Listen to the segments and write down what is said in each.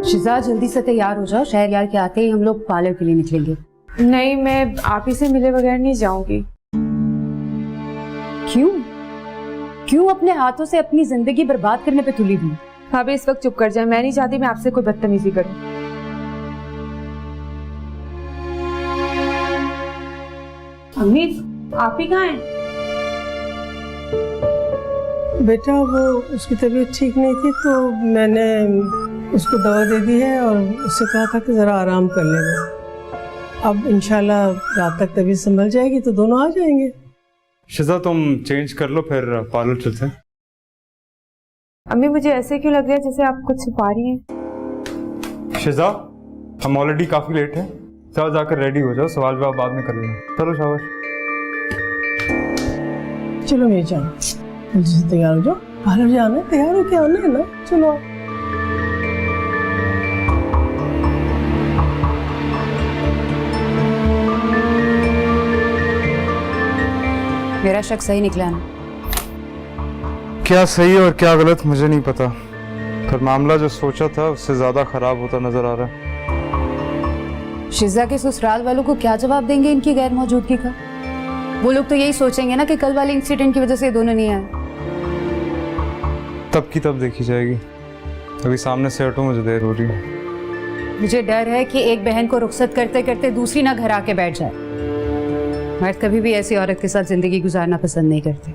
शिजा जल्दी से तैयार हो जाओ, शहर यार के आते ही हम लोग पार्लर के लिए निकलेंगे। नहीं, मैं आप ही से मिले बगैर नहीं जाऊंगी। क्यों? क्यों अपने हाथों से अपनी जिंदगी बर्बाद करने पे तुली हुई? भाभी इस वक्त चुप कर जाए, मैं नहीं चाहती मैं आपसे कोई बदतमीजी करूं। अम्मी, आप ही कहाँ हैं? बेटा वो उसकी तबीयत ठीक नहीं थी तो मैंने उसको दवा दे दी है और उससे कहा था कि ज़रा आराम कर लेना। अब इंशाल्लाह रात तक तबीयत संभल जाएगी तो दोनों आ जाएंगे। शिजा तुम चेंज कर लो, फिर पार्लर चलते हैं। अम्मी मुझे ऐसे क्यों लग रहा है जैसे आप कुछ छुपा रही हैं? शिजा हम ऑलरेडी काफी लेट हैं, जाओ जाकर रेडी हो जाओ, सवाल जवाब बाद में कर लेना। चलो शाबाश। चलो मेरी जान, जल्दी से तैयार हो जाओ, पार्लर जाना है, तैयार हो के आना है ना। चलो मेरा शक सही निकला ना? क्या सही और क्या गलत मुझे नहीं पता, पर मामला जो सोचा था उससे ज्यादा खराब होता नजर आ रहा है। शिजा के ससुराल वालों को क्या जवाब देंगे इनकी गैर मौजूदगी का? वो लोग तो यही सोचेंगे ना कि कल वाले इंसिडेंट की वजह से ये दोनों नहीं आए। तब की तब देखी जाएगी, अभी सामने से हटो, मुझे देर हो रही है। मुझे डर है कि एक बहन को रुखसत करते करते दूसरी ना घर आके बैठ जाए। मर्द कभी भी ऐसी औरत के साथ जिंदगी गुजारना पसंद नहीं करते।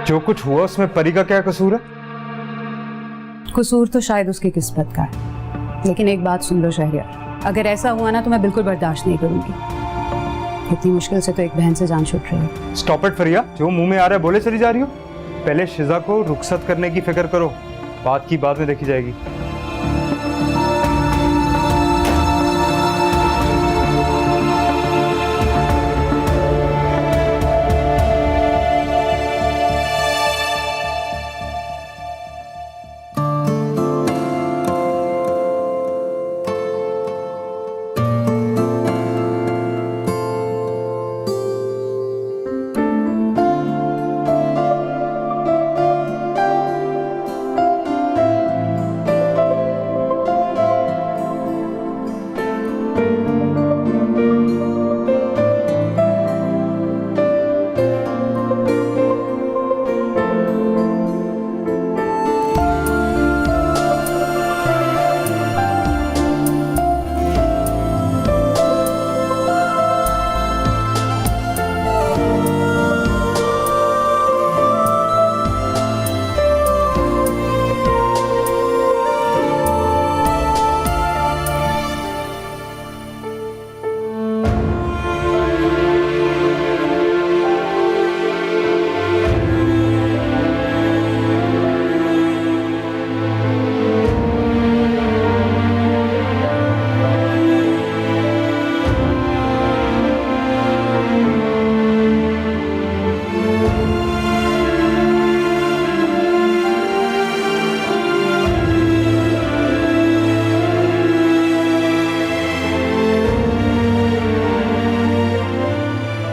जो कुछ हुआ उसमें परी का क्या कसूर है? कसूर तो शायद उसकी किस्मत का है, लेकिन एक बात सुन लो शहरियार, अगर ऐसा हुआ ना तो मैं बिल्कुल बर्दाश्त नहीं करूंगी। इतनी मुश्किल से तो एक बहन से जान छूट रही है। स्टॉप इट फरिया, जो मुंह में आ रहा है बोले चली जा रही हो। पहले शिजा को रुखसत करने की फिक्र करो, बात की बाद में देखी जाएगी।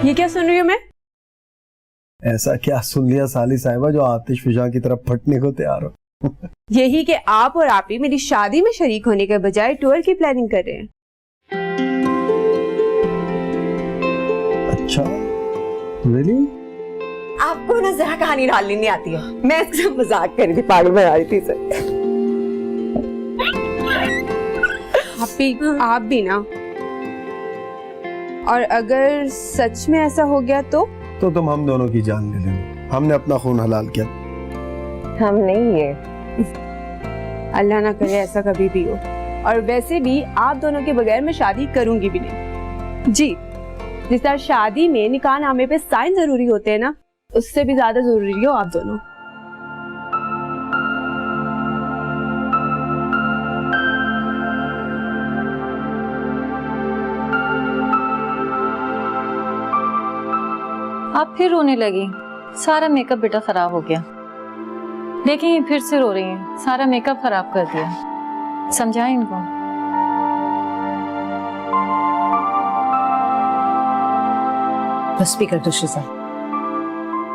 ये क्या सुन रही हूँ मैं? ऐसा क्या सुन लिया साली साहिबा जो आतिश फिजा की तरफ फटने को तैयार हो? यही कि आप और आप ही मेरी शादी में शरीक होने के बजाय टूर की प्लानिंग कर रहे हैं। अच्छा, रियली? आपको ना जरा कहानी डालनी नहीं आती है। मैं इसका मजाक कर रही थी, पागल बना रही थी इसे। आप भी ना। और अगर सच में ऐसा हो गया तो तुम हम दोनों की जान ले लेना। हमने अपना खून हलाल किया। हम नहीं, ये अल्लाह ना करे ऐसा कभी भी हो। और वैसे भी आप दोनों के बगैर मैं शादी करूंगी भी नहीं जी। जिस तरह शादी में निकाहनामे पे साइन जरूरी होते हैं ना, उससे भी ज्यादा जरूरी हो आप दोनों। आप फिर रोने लगी। सारा मेकअप बेटा खराब हो गया। देखें ये फिर से रो रही हैं। सारा मेकअप खराब कर दिया। समझाएं इनको। बस भी कर दो शिजा।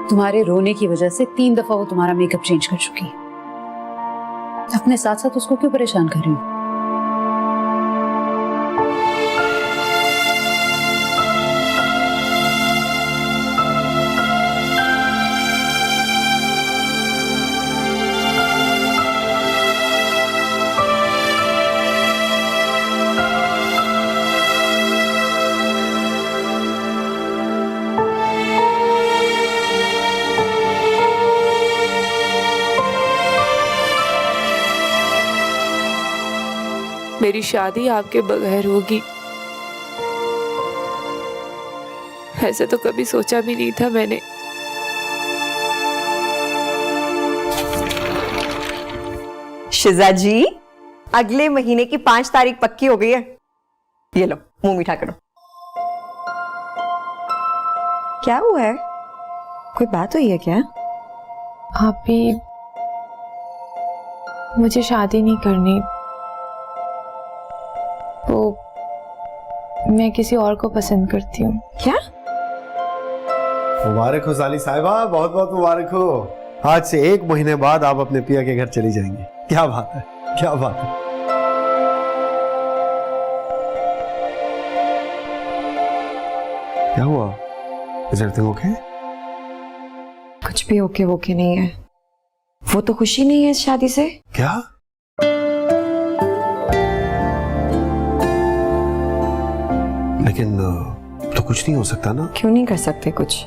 तुम्हारे रोने की वजह से 3 दफा वो तुम्हारा मेकअप चेंज कर चुकी है। अपने साथ साथ उसको क्यों परेशान कर रही हूँ? मेरी शादी आपके बगैर होगी, ऐसे तो कभी सोचा भी नहीं था मैंने। शिजा जी, अगले महीने की 5 तारीख पक्की हो गई है। ये लो, मुंह मीठा करो। क्या हुआ है? कोई बात हुई है क्या? आप भी मुझे शादी नहीं करनी, तो मैं किसी और को पसंद करती हूँ। क्या? मुबारक हो साली साहिबा, बहुत बहुत मुबारक हो। आज से 1 महीने बाद आप अपने पिया के घर चली जाएंगी। क्या बात है, क्या बात है। क्या हुआ? Is everything okay? कुछ भी ओके वोके नहीं है। वो तो खुशी नहीं है इस शादी से। क्या? लेकिन तो कुछ नहीं हो सकता ना? क्यों नहीं कर सकते कुछ?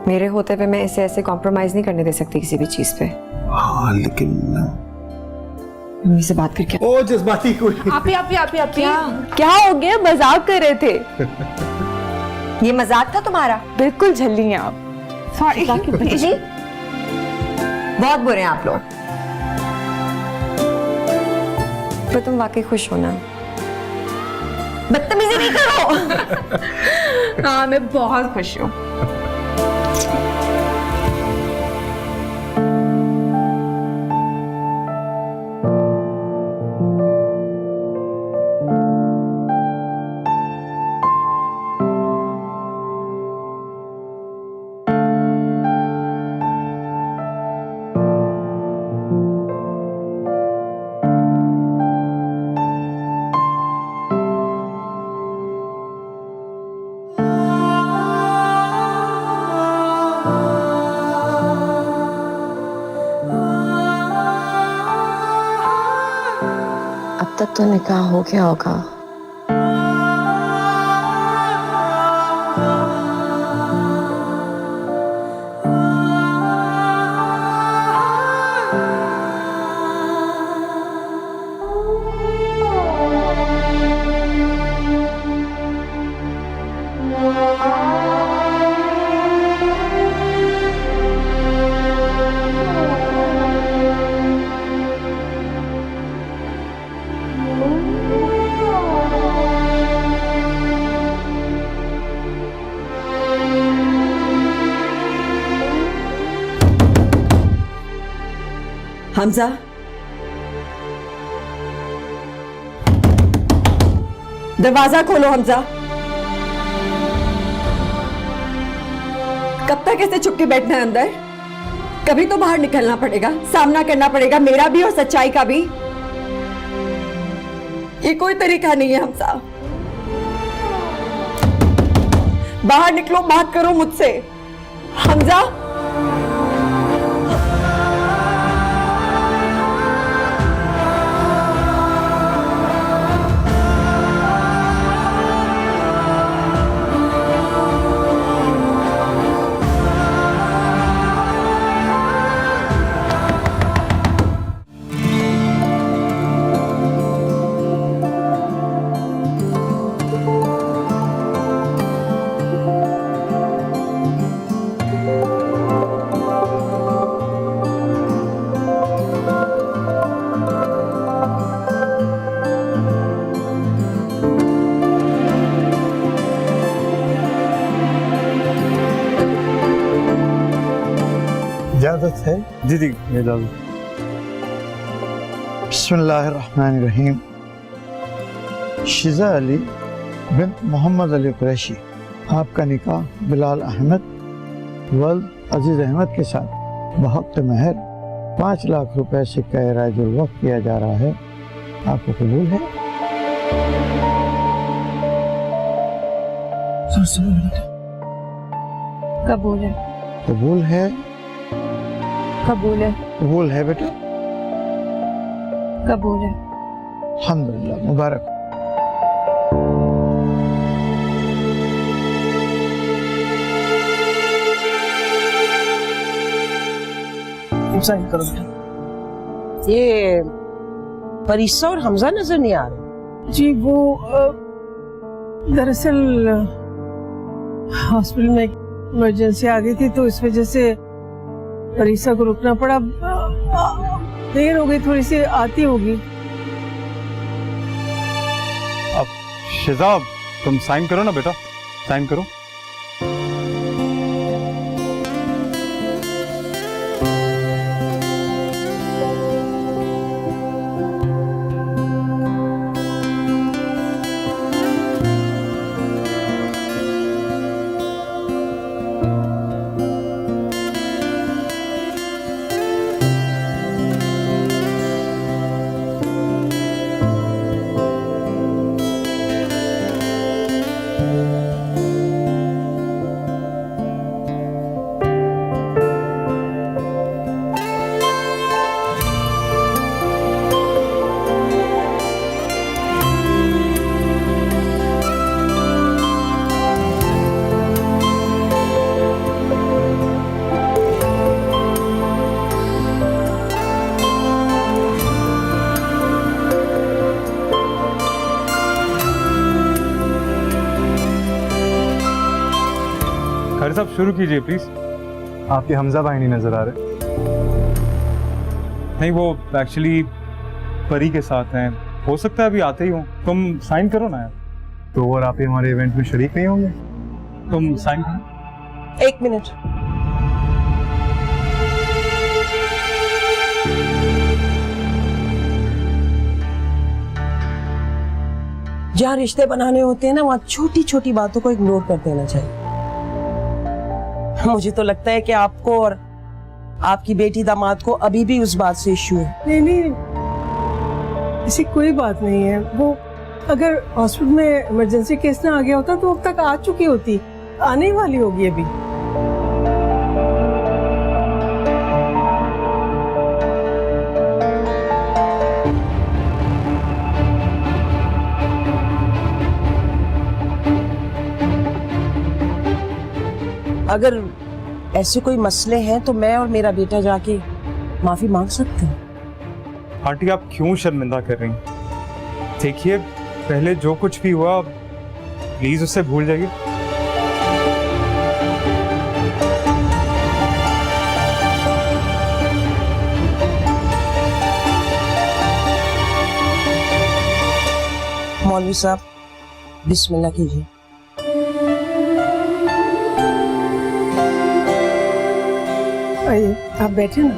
मेरे होते हुए मैं इसे ऐसे कॉम्प्रोमाइज नहीं करने दे सकती किसी भी चीज पे। हाँ लेकिन मम्मी से बात करके। ओ जज्बाती कोई। क्या हो गया? मजाक कर रहे थे। ये मजाक था तुम्हारा? बिल्कुल झल्ली हैं आप। सॉरी जी, बहुत बुरे हैं आप लोग। पर तुम वाकई खुश हो ना? बदतमीजी नहीं करो। हाँ, मैं बहुत खुश हूँ। अब तक तो निकाह हो गया होगा। हमजा, दरवाजा खोलो। हमजा, कब तक ऐसे चुप के बैठना है अंदर? कभी तो बाहर निकलना पड़ेगा, सामना करना पड़ेगा, मेरा भी और सच्चाई का भी। ये कोई तरीका नहीं है हमजा। बाहर निकलो, बात करो मुझसे। हमजा, इजाजत है? जी जी इजाज़त। बिस्मिल्लाहिर्रहमानिर्रहीम। शिजा अली बिन मोहम्मद अली कुरैशी, आपका निकाह बिलाल अहमद वल्द अजीज अहमद के साथ बहक़्त महर 5 लाख रुपए सिक्का राजुल वक्त किया जा रहा है, आपको कबूल है? कबूल है। कबूल है? कबूल है। कबूल है बेटा? कबूल है। अल्हम्दुलिल्लाह, मुबारक। साइन करो बेटा। ये परीसा और हमजा नजर नहीं आ रहे। जी वो दरअसल हॉस्पिटल में इमरजेंसी आ गई थी तो इस वजह से परीसा को रुकना पड़ा। देर हो गई, थोड़ी सी आती होगी। अब शिजा, तुम साइन करो ना बेटा, साइन करो। खैर साहब शुरू कीजिए प्लीज। आपके हमजा भाई नहीं नजर आ रहे। नहीं, वो एक्चुअली परी के साथ हैं, हो सकता है अभी आते ही हो। तुम साइन करो ना यार। तो और आप हमारे इवेंट में शरीक नहीं होंगे? तुम साइन करो। 1 मिनट। जहाँ रिश्ते बनाने होते हैं ना, वहाँ छोटी छोटी बातों को इग्नोर कर देना चाहिए। मुझे तो लगता है कि आपको और आपकी बेटी दामाद को अभी भी उस बात से इश्यू है। नहीं नहीं, ऐसी कोई बात नहीं है। वो अगर हॉस्पिटल में इमरजेंसी केस ना आ गया होता तो अब तक आ चुकी होती, आने ही वाली होगी अभी। अगर ऐसे कोई मसले हैं तो मैं और मेरा बेटा जाके माफी मांग सकते हैं। आंटी आप क्यों शर्मिंदा कर रही हैं? देखिए पहले जो कुछ भी हुआ प्लीज उससे भूल जाइए। मौलवी साहब बिस्मिल्लाह कीजिए। आइए, आप बैठे ना।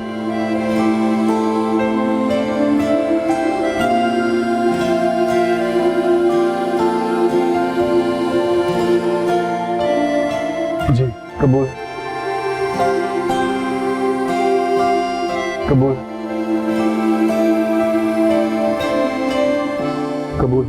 जी कबूल। कबूल। कबूल।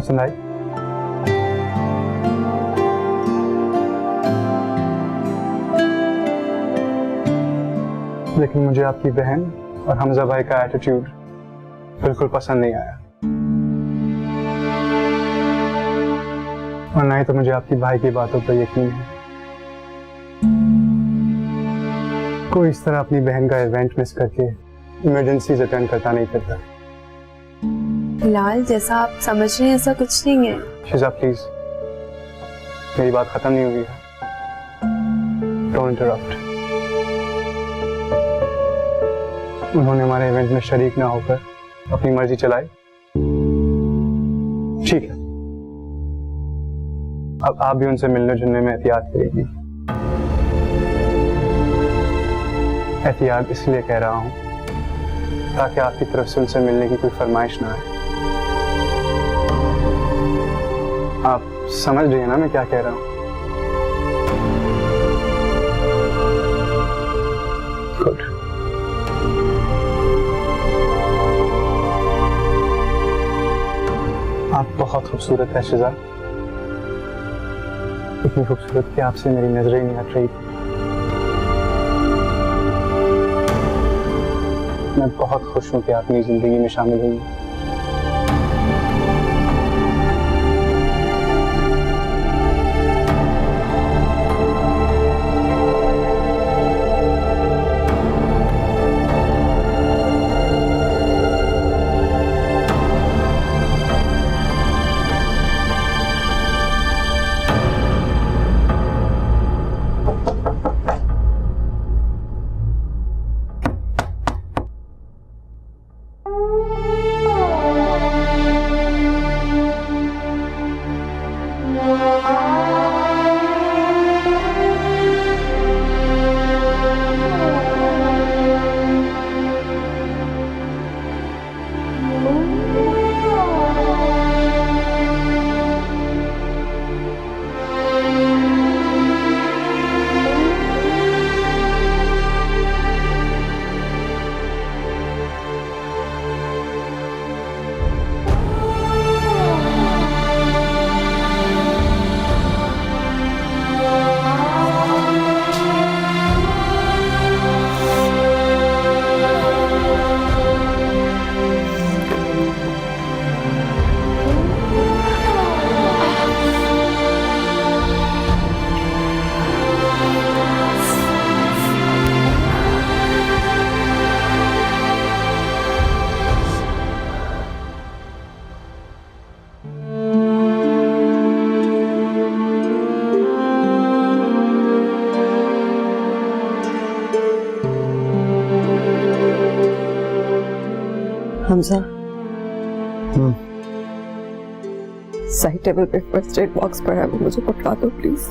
पसंद आई? लेकिन मुझे आपकी बहन और हमजा भाई का एटीट्यूड बिल्कुल पसंद नहीं आया, और ना ही तो मुझे आपकी भाई की बातों पर यकीन है। कोई इस तरह अपनी बहन का इवेंट मिस करके इमरजेंसीज अटेंड करता नहीं करता। लाल, जैसा आप समझ रहे हैं ऐसा कुछ नहीं है। शिजा प्लीज, मेरी बात खत्म नहीं हुई है। Don't interrupt. उन्होंने हमारे इवेंट में शरीक ना होकर अपनी मर्जी चलाई, ठीक है। अब आप भी उनसे मिलने जुलने में एहतियात करेगी। एहतियात इसलिए कह रहा हूं ताकि आपकी तरफ से उनसे मिलने की कोई फरमाइश ना आए। आप समझ रही हैं ना मैं क्या कह रहा हूं? गुड। आप बहुत खूबसूरत है शिजा, इतनी खूबसूरत कि आपसे मेरी नजरें नहीं हट रही। मैं बहुत खुश हूं कि आप मेरी जिंदगी में शामिल हुई। हमजा, सही टेबल पे फर्स्ट एड बॉक्स पर है, वो मुझे पकड़ा दो प्लीज।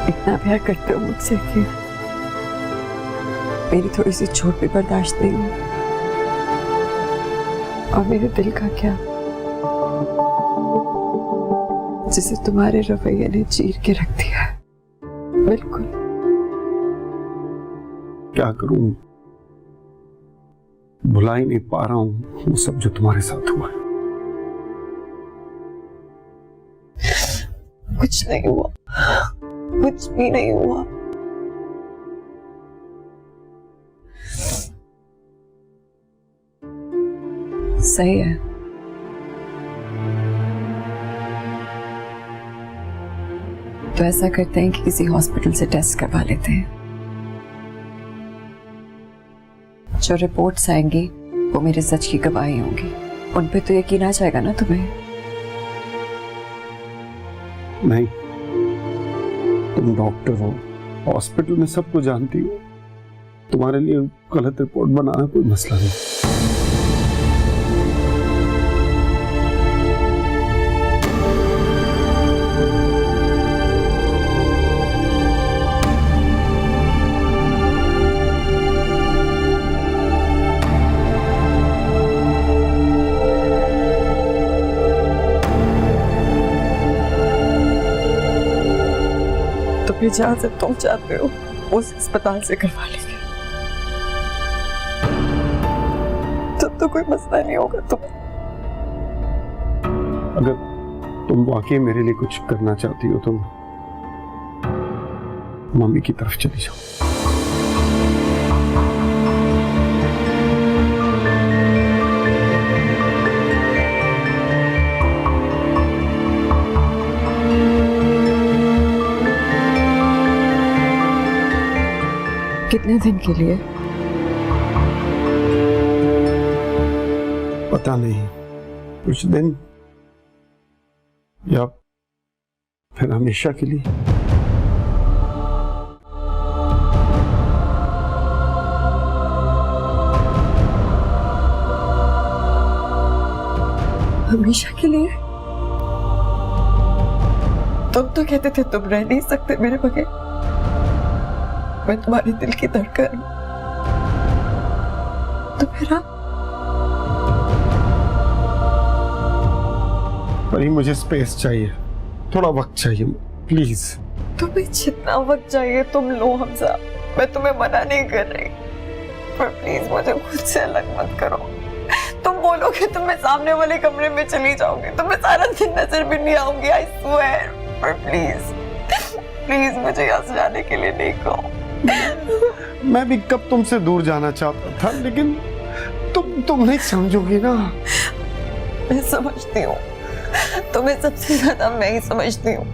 इतना प्यार करते हो मुझसे कि मेरी थोड़ी सी चोट भी बर्दाश्त नहीं हुई, और मेरे दिल का क्या, जिसे तुम्हारे रवैये ने चीर के रख दिया है। बिल्कुल। क्या करूं, भुला ही नहीं पा रहा हूं वो सब जो तुम्हारे साथ हुआ है। कुछ नहीं हुआ, कुछ भी नहीं हुआ। सही है, तो ऐसा करते हैं कि किसी हॉस्पिटल से टेस्ट करवा लेते हैं। जो रिपोर्ट्स आएंगी वो मेरे सच की गवाही होंगी, उन पे तो यकीन आ जाएगा ना तुम्हें? नहीं, तुम डॉक्टर हो, हॉस्पिटल में सबको जानती हो, तुम्हारे लिए गलत रिपोर्ट बनाना कोई मसला नहीं। फिर जहाँ से तुम चाहते हो उस अस्पताल से करवा लेंगे। तो कोई मसला नहीं होगा। तुम अगर तुम वाकई मेरे लिए कुछ करना चाहती हो तो मम्मी की तरफ चली जाओ। कितने दिन के लिए? पता नहीं, कुछ दिन या फिर हमेशा के लिए। हमेशा के लिए? तुम तो कहते थे तुम रह नहीं सकते मेरे बगैर। मैं तुम्हारे दिल की धड़कन। तो फिर आप? परी मुझे स्पेस चाहिए, थोड़ा वक्त चाहिए, प्लीज। तुम्हें जितना वक्त चाहिए तुम लो हमजा, मैं तुम्हें मना नहीं कर रही, पर प्लीज मुझे खुद से अलग मत करो। तुम बोलोगे तो मैं सामने वाले कमरे में चली जाऊंगी, तो मैं सारा दिन नजर भी नहीं आऊंगी, आई स्वेयर। पर प्लीज मुझे यहाँ से जाने के लिए नहीं कहो। मैं भी कब तुमसे दूर जाना चाहता था, लेकिन तुम नहीं समझोगी ना। मैं समझती हूँ, तुम्हें सबसे ज्यादा मैं ही समझती हूँ।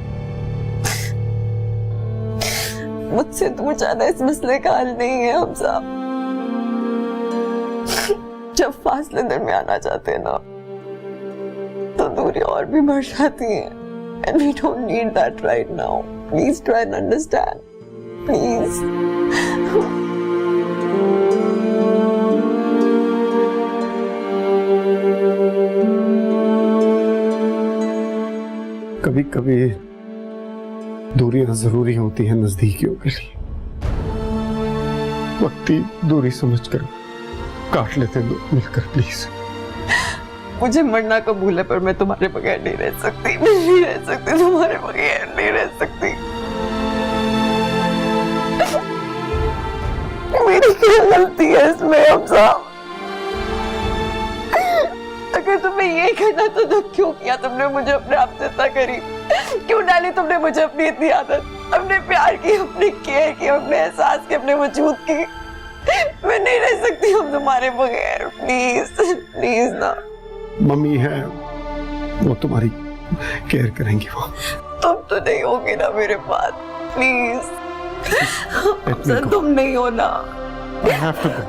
मुझसे दूर जाना इस मसले का हल नहीं है हमजा। जब फासले दरमियान आ जाते हैं ना, तो दूरी और भी बढ़ जाती है। And we don't need that right now. Please try and understand. Please. कभी कभी दूरियां जरूरी होती हैं नजदीकियों के लिए। वक्ती दूरी समझकर काट लेते हैं मिलकर, प्लीज। मुझे मरना कबूल है, पर मैं तुम्हारे बगैर नहीं रह सकती। मैं नहीं रह सकती, तुम्हारे बगैर नहीं रह सकती। मेरी क्या गलती है इसमें हमजा? अगर तुम्हें ये करना तो क्यों किया तुमने मुझे अपने आप से इतना करीब? क्यों डाली तुमने मुझे अपनी इतनी आदत, अपने प्यार की, अपने केयर की, अपने एहसास की, अपने वजूद की? मैं नहीं रह सकती हम तुम्हारे बगैर। प्लीज ना। मम्मी है, वो तुम्हारी केयर करेंगी। वो तुम तो नहीं होगी ना मेरे पास। प्लीज तुम नहीं हो ना। I have to go.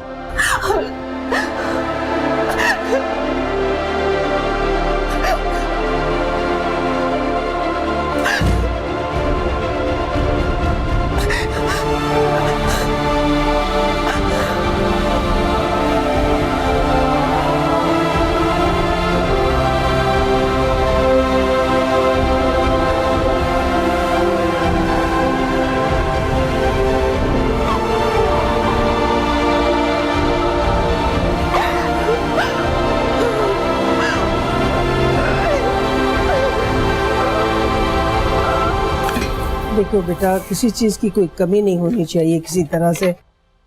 देखो बेटा, किसी चीज की कोई कमी नहीं होनी चाहिए किसी तरह से।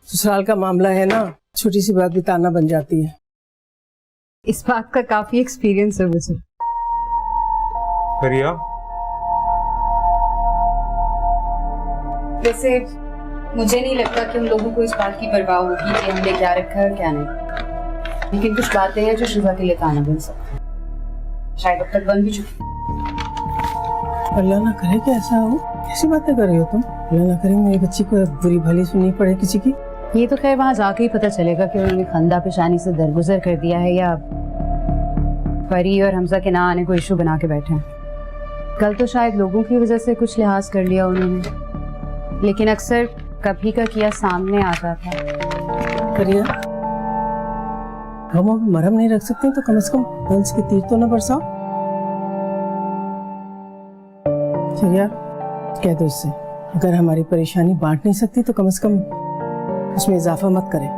ससुराल का मामला है ना, छोटी सी बात भी ताना बन जाती है। इस बात का काफी एक्सपीरियंस है मुझे। करिया, वैसे मुझे नहीं लगता कि उन लोगों को इस बात की परवाह होगी कि हमने क्या रखा है और क्या नहीं, लेकिन कुछ बातें हैं जो शिवा के लिए ताना बन सकती हैं। शायद अब तक बन भी चुकी। अल्लाह ना करे कि ऐसा हो। कैसी बातें कर रही हो तुम? अल्लाह ना करे मेरी बच्ची को बुरी भली सुननी पड़े किसी की। ये तो खैर वहां जाके ही पता चलेगा कि उन्होंने खंदा पेशानी से दरगुजर कर दिया है या परी और हमजा के ना आने को इशू बना के बैठे हैं। कल तो शायद लोगों की वजह से कुछ लिहाज कर लिया उन्होंने, लेकिन अक्सर कभी का किया सामने आता था। करिया, गमों में मरहम नहीं रख सकते तो कम से कम हंस के तीर तो न बरसाओ। करिया, कह दो उससे, अगर हमारी परेशानी बांट नहीं सकती तो कम से कम उसमें इजाफा मत करें।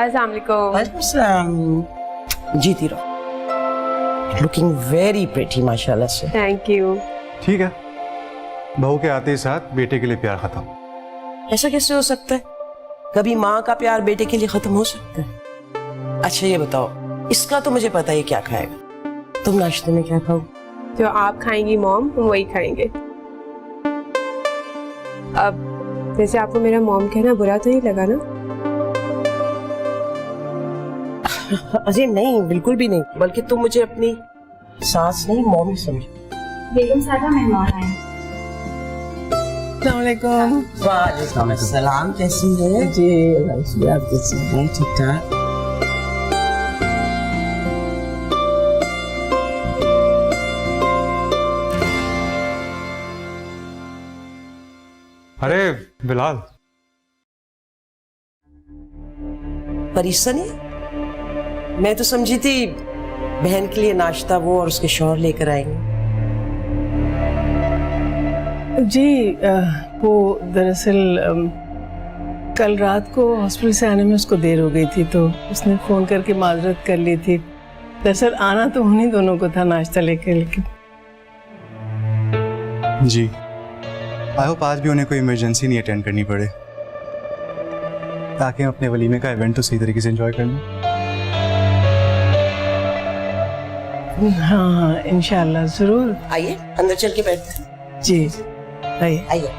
अस्सलाम वालेकुम। जीती रहो। लुकिंग वेरी प्रिटी माशाल्लाह से। Thank you. ठीक है, बहू के आते ही साथ बेटे के लिए प्यार खत्म। ऐसा कैसे हो सकता है? कभी माँ का प्यार बेटे के लिए खत्म हो सकता है? अच्छा ये बताओ, इसका तो मुझे पता है क्या खाएगा। तुम नाश्ते में क्या खाओ? जो आप खाएंगी मॉम, हम वही खाएंगे। अब वैसे आपको मेरा मॉम कहना बुरा तो नहीं लगा ना? अरे नहीं, बिल्कुल भी नहीं, बल्कि तुम मुझे अपनी सास नहीं मॉम ही समझो। बेगम साहबा मेहमान आए। अस्सलामुअलैकुम। वालेकुम अस्सलाम। कैसी है? जी आप कैसी हैं? ठीक ठाक। अरे बिलाल, परेशानी? मैं तो समझी थी बहन के लिए नाश्ता वो और उसके शौहर लेकर आएंगे। जी वो दरअसल कल रात को हॉस्पिटल से आने में उसको देर हो गई थी, तो उसने फ़ोन करके माजरत कर ली थी। दरअसल आना तो उन्हीं दोनों को था नाश्ता लेके, लेकिन जी, आई होप आज भी उन्हें कोई इमरजेंसी नहीं अटेंड करनी पड़े, ताकि हम अपने वलीमे का इवेंट तो सही तरीके से एंजॉय कर लें। हाँ इंशाल्लाह ज़रूर। आइए अंदर चल के बैठते हैं। जी आइए। आइए।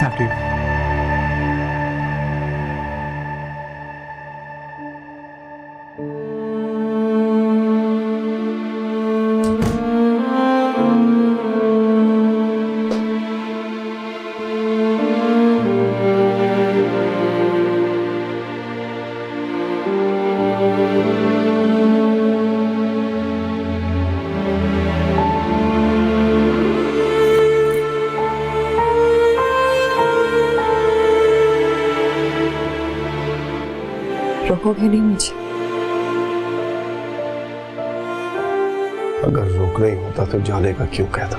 After you. रोकोगे नहीं मुझे? अगर रोक नहीं होता तो जाने का क्यों कहता?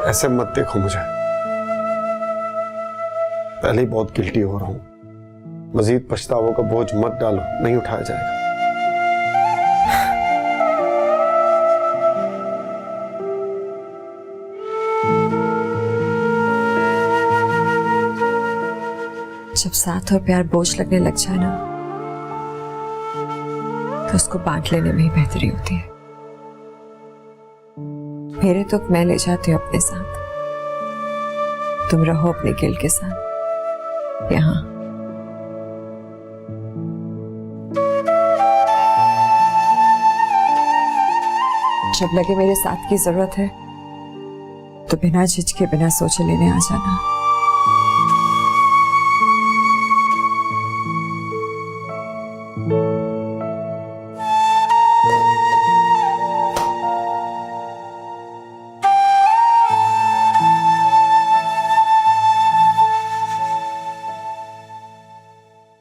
ऐसे मत देखो मुझे, पहले ही बहुत गिल्टी हो रहा हूं। मजीद पछतावों का बोझ मत डालो, नहीं उठाया जाएगा। जब साथ और प्यार बोझ लगने लग जाए ना, तो उसको बांट लेने में ही बेहतरी होती है। मेरे तो मैं ले जाती हूँ अपने साथ, तुम रहो अपने गिल के साथ यहाँ। जब लगे मेरे साथ की जरूरत है तो बिना झिझके बिना सोचे लेने आ जाना।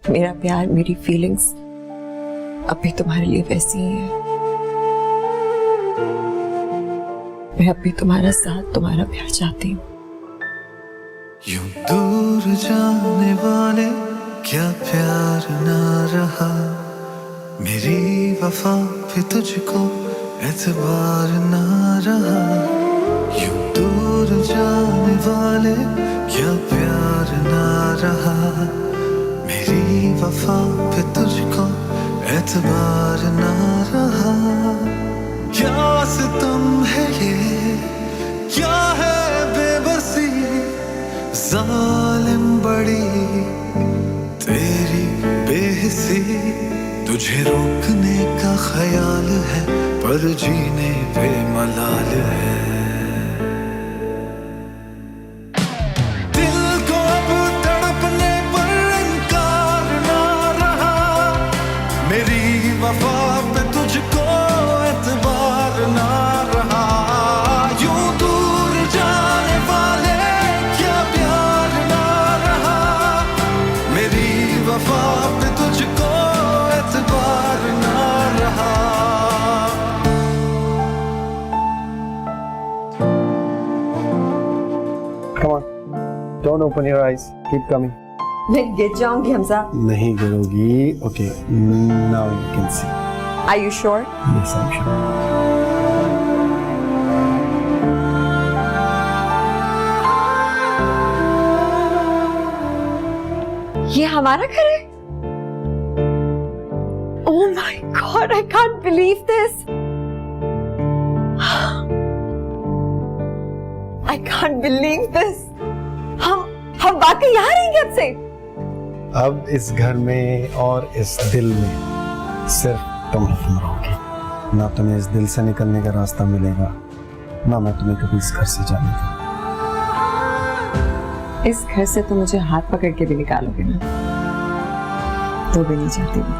मेरा प्यार, मेरी फीलिंग्स अब भी तुम्हारे लिए वैसी ही है। मैं अब भी तुम्हारा साथ, तुम्हारा प्यार चाहती हूँ। यूं दूर जाने वाले क्या प्यार ना रहा, मेरी वफा पे तुझको एतबार ना रहा। यूं दूर जाने वाले क्या प्यार ना रहा, मेरी वफा पे तुझको एतबार ना रहा। क्या सितम है ये, क्या है बेबसी, जालिम बड़ी तेरी बेहिसी। तुझे रोकने का ख्याल है पर जीने पे मलाल है। दिल को अब तड़पने पर इनकार ना रहा, मेरी वफा पे तुझको एतबार ना रहा। यूं दूर जाने वाले क्या प्यार ना रहा, मेरी वफा पे तुझको एतबार ना रहा। Don't open your eyes. Keep coming. मैं गिर जाऊंगी हमजा। नहीं गिरोगी। Okay, now you can see. Are you sure? Yes, I'm sure. ये हमारा घर है? Oh my God, I can't believe this. I can't believe this. हम वाकई यहाँ रहेंगे अब से? अब इस घर में और इस दिल में सिर्फ तुम रहोगी। ना तुम्हें इस दिल से निकलने का रास्ता मिलेगा, ना मैं तुम्हें कभी इस घर से जाने दूंगा। इस घर से तो मुझे हाथ पकड़ के भी निकालोगे ना, तो भी नहीं चाहती मैं।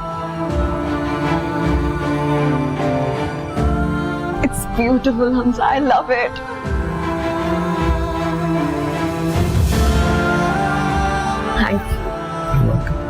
It's beautiful, Hamza. I love it. Thank you. You're welcome.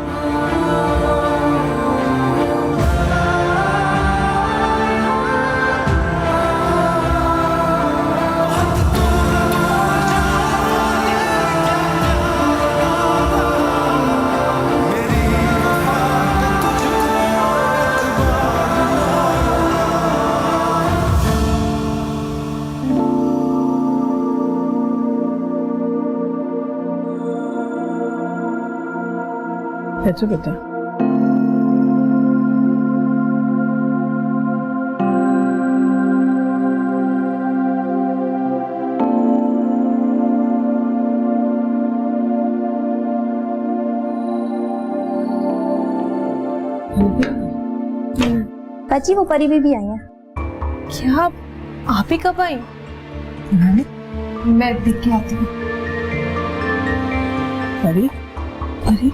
अच्छा बेटा, चाची वो परी भी आई है। क्या आप ही कब आई? मैं देख के आती हूँ। अरे अरे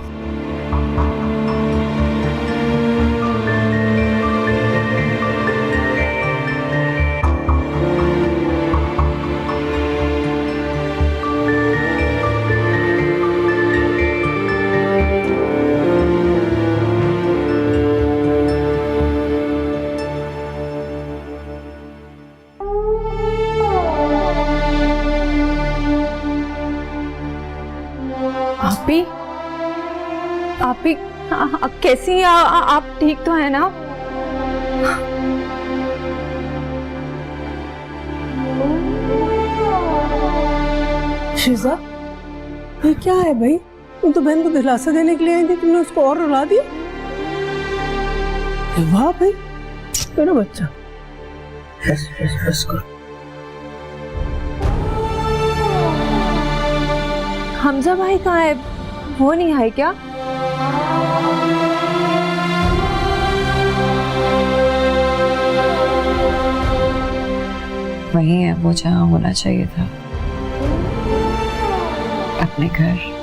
आप ही कैसी हैं? आप ठीक तो है ना? शिजा, ये क्या है भाई? तुम तो बहन को दिलासा देने के लिए आई थी, तुमने उसको और रुला दिया। वाह भाई, मेरा बच्चा। बस बस बस करो। हमजा भाई कहाँ है? वो नहीं है क्या? वही है वो जहाँ होना चाहिए था, अपने घर।